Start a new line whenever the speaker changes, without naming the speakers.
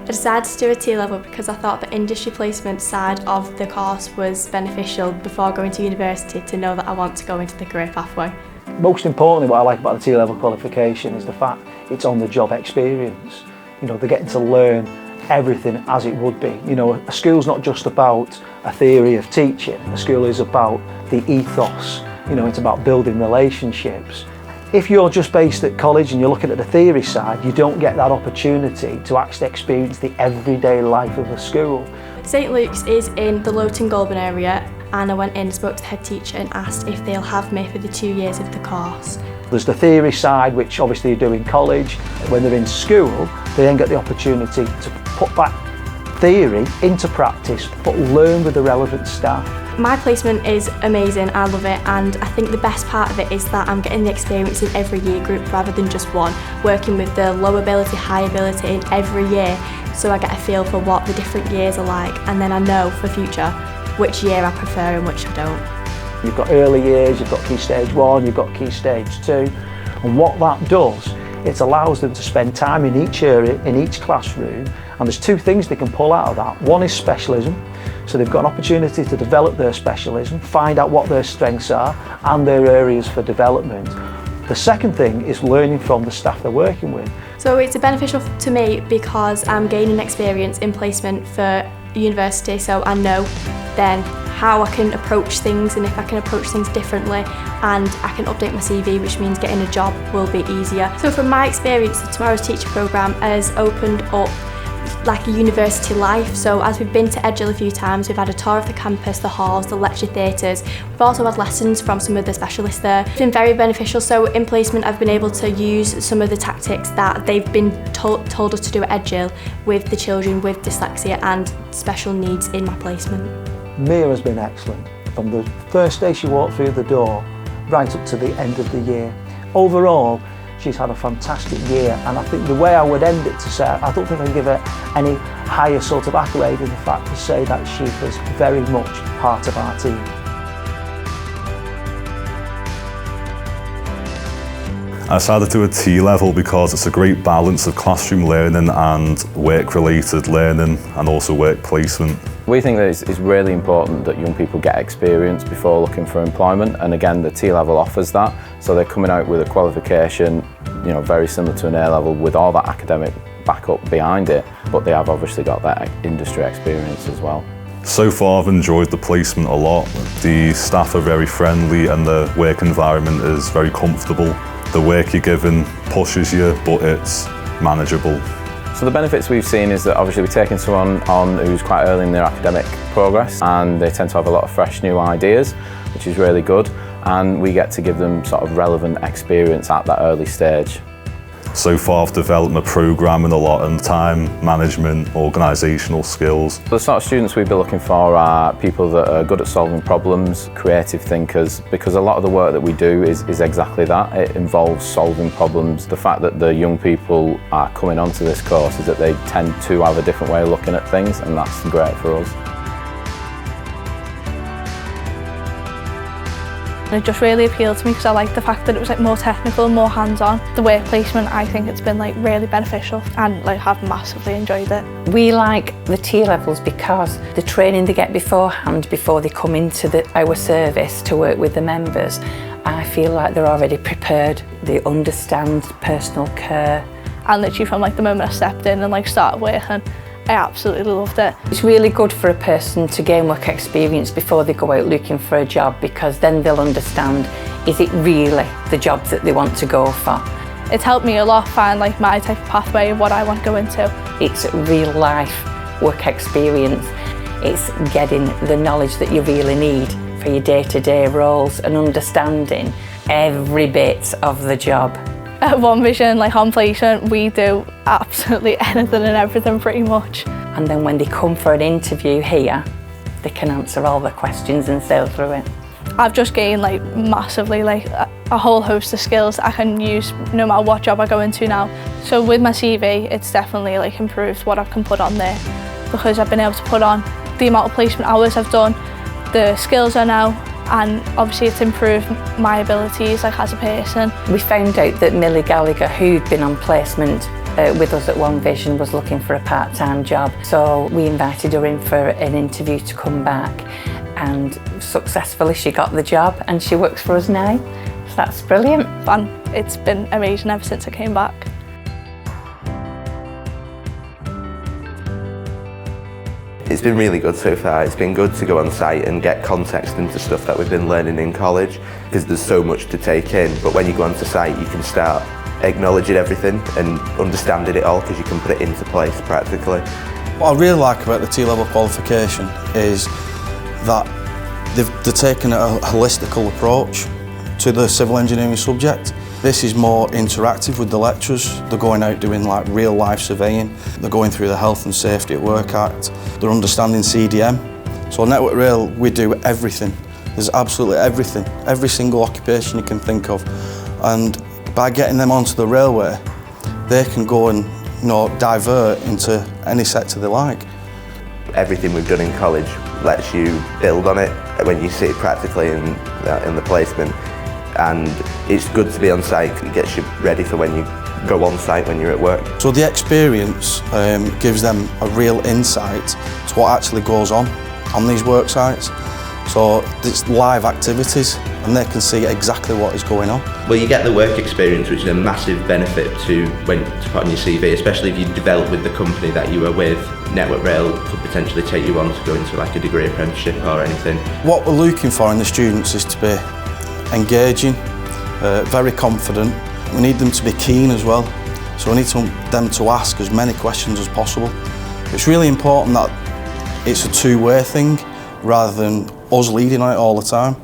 I decided to do a T-level because I thought the industry placement side of the course was beneficial before going to university to know that I want to go into the career pathway.
Most importantly, what I like about the T-level qualification is the fact it's on the job experience. You know, they're getting to learn everything as it would be. You know, a school's not just about a theory of teaching, a school is about the ethos. You know, it's about building relationships. If you're just based at college and you're looking at the theory side, you don't get that opportunity to actually experience the everyday life of a school.
St Luke's is in the Lowton Goulburn area, and I went in, spoke to the head teacher and asked if they'll have me for the 2 years of the course.
There's the theory side, which obviously you do in college. When they're in school, they then get the opportunity to put that theory into practice, but learn with the relevant staff.
My placement is amazing, I love it, and I think the best part of it is that I'm getting the experience in every year group rather than just one, working with the low ability, high ability in every year, so I get a feel for what the different years are like, and then I know for future which year I prefer and which I don't.
You've got early years, you've got Key Stage 1, you've got Key Stage 2, and what that does, it allows them to spend time in each area, in each classroom, and there's two things they can pull out of that. One is specialism, so they've got an opportunity to develop their specialism, find out what their strengths are and their areas for development. The second thing is learning from the staff they're working with.
So it's beneficial to me because I'm gaining experience in placement for university, so I know then how I can approach things and if I can approach things differently, and I can update my CV, which means getting a job will be easier. So from my experience, the Tomorrow's Teacher programme has opened up like a university life. So as we've been to Edgell a few times, we've had a tour of the campus, the halls, the lecture theatres. We've also had lessons from some of the specialists there. It's been very beneficial. So in placement, I've been able to use some of the tactics that they've been told us to do at Edgell with the children with dyslexia and special needs in my placement.
Mia has been excellent from the first day she walked through the door right up to the end of the year. Overall, she's had a fantastic year, and I think the way I would end it to say, I don't think I can give her any higher sort of accolade in the fact to say that she is very much part of our team.
I decided to do a T-level because it's a great balance of classroom learning and work-related learning and also work placement.
We think that it's really important that young people get experience before looking for employment, and again the T-level offers that. So they're coming out with a qualification, you know, very similar to an A-level with all that academic backup behind it, but they have obviously got that industry experience as well.
So far I've enjoyed the placement a lot. The staff are very friendly and the work environment is very comfortable. The work you're given pushes you, but it's manageable.
So the benefits we've seen is that obviously we're taking someone on who's quite early in their academic progress, and they tend to have a lot of fresh new ideas, which is really good, and we get to give them sort of relevant experience at that early stage.
So far I've developed my programming a lot and time management, organisational skills.
The sort of students we'd be looking for are people that are good at solving problems, creative thinkers, because a lot of the work that we do is exactly that. It involves solving problems. The fact that the young people are coming onto this course is that they tend to have a different way of looking at things, and that's great for us.
It just really appealed to me because I liked the fact that it was like more technical, more hands-on. The work placement, I think it's been like really beneficial, and like have massively enjoyed it.
We like the T-levels because the training they get beforehand before they come into our service to work with the members, I feel like they're already prepared. They understand personal care.
And literally from like the moment I stepped in and like started working, I absolutely loved it.
It's really good for a person to gain work experience before they go out looking for a job, because then they'll understand, is it really the job that they want to go for?
It's helped me a lot find like my type of pathway of what I want to go into.
It's real life work experience. It's getting the knowledge that you really need for your day-to-day roles and understanding every bit of the job.
At One Vision, like on placement, we do absolutely anything and everything pretty much.
And then when they come for an interview here, they can answer all the questions and sail through it.
I've just gained like massively like a whole host of skills that I can use no matter what job I go into now. So with my CV, it's definitely like improved what I can put on there, because I've been able to put on the amount of placement hours I've done, the skills I know, and obviously it's improved my abilities like as a person.
We found out that Millie Gallagher, who'd been on placement with us at One Vision was looking for a part-time job. So we invited her in for an interview to come back, and successfully she got the job and she works for us now. So that's brilliant.
Fun. It's been amazing ever since I came back.
It's been really good so far. It's been good to go on site and get context into stuff that we've been learning in college, because there's so much to take in. But when you go onto site, you can start acknowledging everything and understanding it all, because you can put it into place practically.
What I really like about the T-level qualification is that they're taking a holistical approach to the civil engineering subject. This is more interactive with the lecturers. They're going out doing like real life surveying. They're going through the Health and Safety at Work Act. They're understanding CDM. So at Network Rail, we do everything. There's absolutely everything, every single occupation you can think of. And by getting them onto the railway, they can go and divert into any sector they like.
Everything we've done in college lets you build on it when you see it practically in the placement. And it's good to be on site. It gets you ready for when you go on site when you're at work.
So the experience gives them a real insight to what actually goes on these work sites. So it's live activities and they can see exactly what is going on.
Well, you get the work experience, which is a massive benefit to put on your CV, especially if you develop with the company that you were with. Network Rail could potentially take you on to go into like a degree apprenticeship or anything.
What we're looking for in the students is to be engaging, very confident. We need them to be keen as well, so we need them to ask as many questions as possible. It's really important that it's a two-way thing rather than us leading on it all the time.